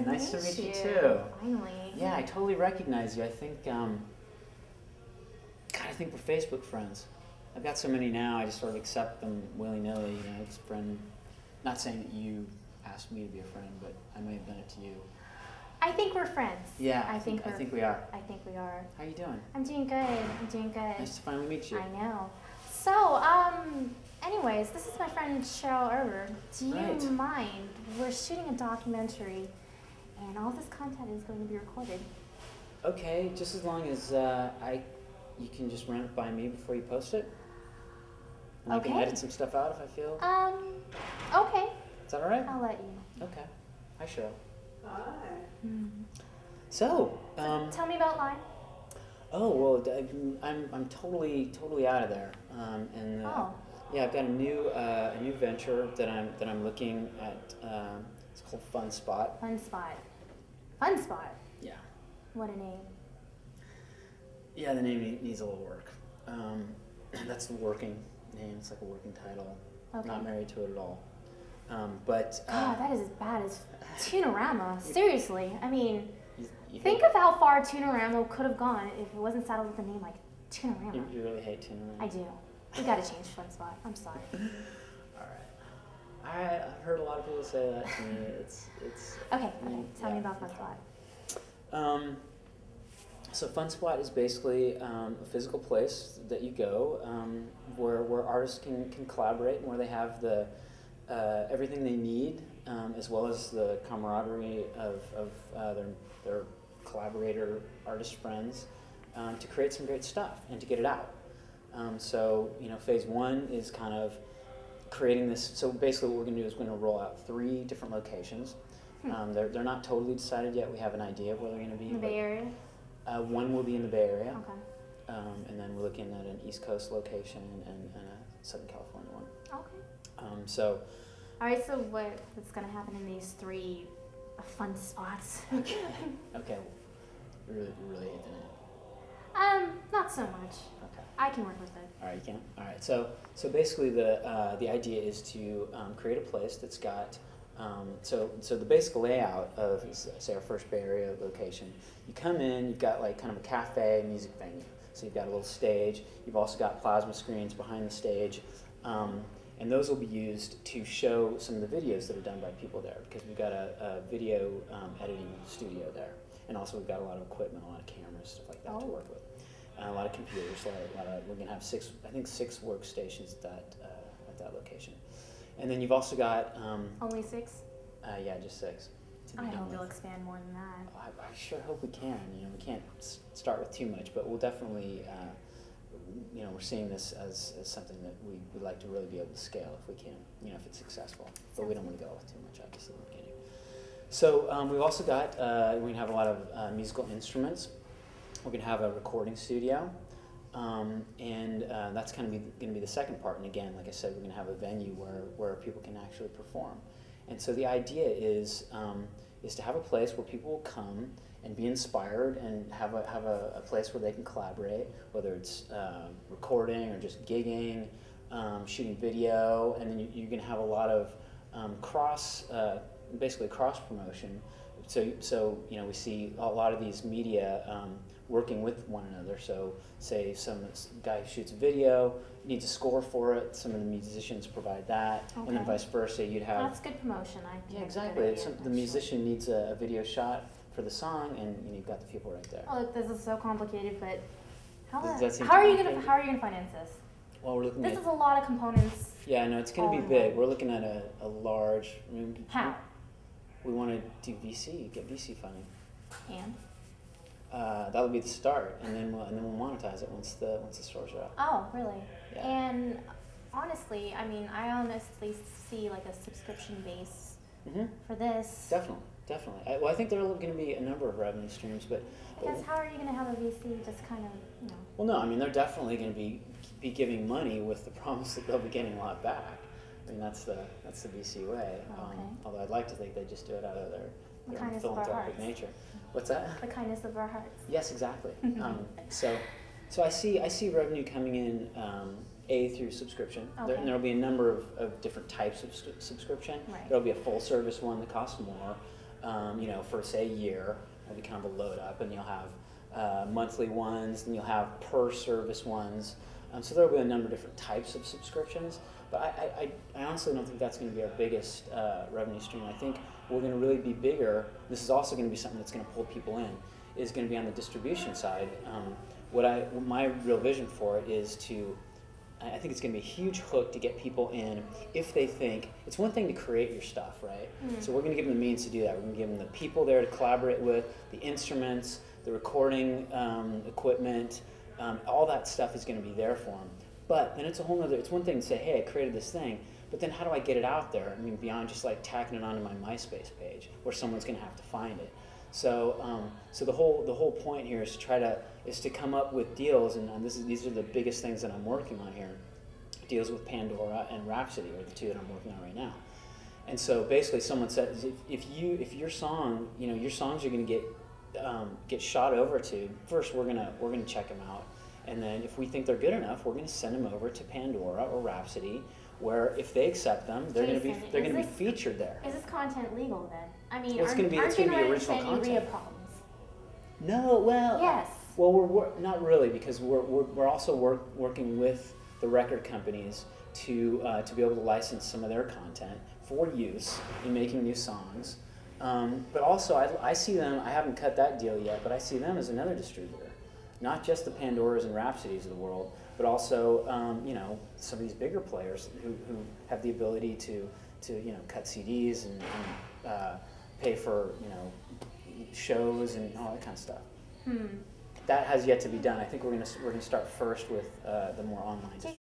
Nice to meet you too. Finally. Yeah, I totally recognize you. I think, God, I think we're Facebook friends. I've got so many now, I just sort of accept them willy-nilly, you know, it's a friend. Not saying that you asked me to be a friend, but I may have done it to you. I think we're friends. Yeah, I think we are. I think we are. How you doing? I'm doing good. I'm doing good. Nice to finally meet you. I know. So, anyways, this is my friend Cheryl Erber. Do you mind? We're shooting a documentary, and all this content is going to be recorded. Okay, just as long as you can just run it by me before you post it. And I can edit some stuff out if I feel. Okay. Is that all right? I'll let you. Okay. Hi, Cheryl. Hi. So, tell me about Line. Oh well, I'm totally out of there. Yeah, I've got a new venture that I'm looking at. It's called Funspot. Funspot. Yeah. What a name. Yeah, the name needs a little work. That's the working name. It's like a working title. Okay. Not married to it at all. But God, that is as bad as Tunerama. Seriously, I mean, you think of how far Tunerama could have gone if it wasn't saddled with a name like Tunerama. You really hate Tunerama. I do. We got to change Funspot. I'm sorry. All right. I've heard a lot of people say that to me. It's. Okay. Tell me about Funspot. So Funspot is basically a physical place that you go where artists can collaborate and where they have the everything they need, as well as the camaraderie of their collaborator artist friends to create some great stuff and to get it out. So phase one is kind of creating this. So basically, what we're going to do is we're going to roll out 3 different locations. They're not totally decided yet. We have an idea of where they're going to be. In the Bay Area? One will be in the Bay Area. Okay. And then we're looking at an East Coast location and a Southern California one. Okay. All right, so what's going to happen in these 3 fun spots? Okay. You really hate the name. Not so much. Okay. I can work with it. All right, you can? All right, so basically the idea is to create a place that's got, so the basic layout of, say, our first Bay Area location, you come in, you've got like kind of a cafe, music venue. So you've got a little stage, you've also got plasma screens behind the stage, and those will be used to show some of the videos that are done by people there, because we've got a video editing studio there. And also we've got a lot of equipment, a lot of cameras, stuff like that to work with. A lot of computers, we're going to have 6 workstations at that location. And then you've also got... Only 6? Yeah, just 6. I hope you'll expand more than that. I sure hope we can. We can't start with too much, but we'll definitely, we're seeing this as something that we would like to really be able to scale if we can, if it's successful. But we don't want to go with too much, obviously, in the beginning. So we've also got, we're going to have a lot of musical instruments. We're going to have a recording studio, and that's kind of going to be the second part. And again, like I said, we're going to have a venue where people can actually perform. And so the idea is to have a place where people will come and be inspired and have a place where they can collaborate, whether it's recording or just gigging, shooting video, and then you're going to have a lot of basically cross promotion. So we see a lot of these media working with one another. So say some guy who shoots a video needs a score for it, some of the musicians provide that, and then vice versa. You'd have... That's good promotion. Yeah, exactly. The musician needs a video shot for the song, and you've got the people right there. Oh, this is so complicated, but how are you gonna finance this? Well, we're looking This is a lot of components. Yeah, no, it's going to be big. We're looking at a large... How? We want to do VC, get VC funding. And? That'll be the start, and then we'll monetize it once the stores are up. Oh, really? Yeah. And honestly, I honestly see like a subscription base for this. Definitely. I think there are going to be a number of revenue streams, but I guess how are you going to have a VC just kind of, Well, no, they're definitely going to be giving money with the promise that they'll be getting a lot back. That's the VC way. Okay. Although I'd like to think they just do it out of their kindness of our philanthropic hearts. nature. What's that? The kindness of our hearts. Yes, exactly. So I see revenue coming in through subscription. Okay. There'll be a number of different types of subscription. Right. There'll be a full service one that costs more. you know, for say a year. It'll be kind of a load up, and you'll have monthly ones, and you'll have per service ones. So there'll be a number of different types of subscriptions. But I honestly don't think that's going to be our biggest revenue stream. I think we're going to really be bigger. This is also going to be something that's going to pull people in. Is going to be on the distribution side. My real vision for it is to. I think it's going to be a huge hook to get people in if they think it's one thing to create your stuff, right? Mm-hmm. So we're going to give them the means to do that. We're going to give them the people there to collaborate with, the instruments, the recording equipment, all that stuff is going to be there for them. But then it's a whole other. It's one thing to say, hey, I created this thing, but then how do I get it out there? I mean, beyond just like tacking it onto my MySpace page, where someone's going to have to find it. So, so the whole point here is to come up with deals, and these are the biggest things that I'm working on here. Deals with Pandora and Rhapsody are the two that I'm working on right now. And so basically, someone said if your song, you know, your songs are going to get shot over to first, we're gonna check them out, and then if we think they're good enough, we're going to send them over to Pandora or Rhapsody, where if they accept them, they're going to be featured there. Is this content legal then? I mean, it's going to be original content. Problems? No, well, yes. Well, we're not really, because we're also working with the record companies to be able to license some of their content for use in making new songs. But also, I see them. I haven't cut that deal yet, but I see them as another distributor, not just the Pandoras and Rhapsodies of the world, but also you know, some of these bigger players who have the ability to you know, cut CDs and pay for, you know, shows and all that kind of stuff. That has yet to be done. I think we're gonna start first with the more online.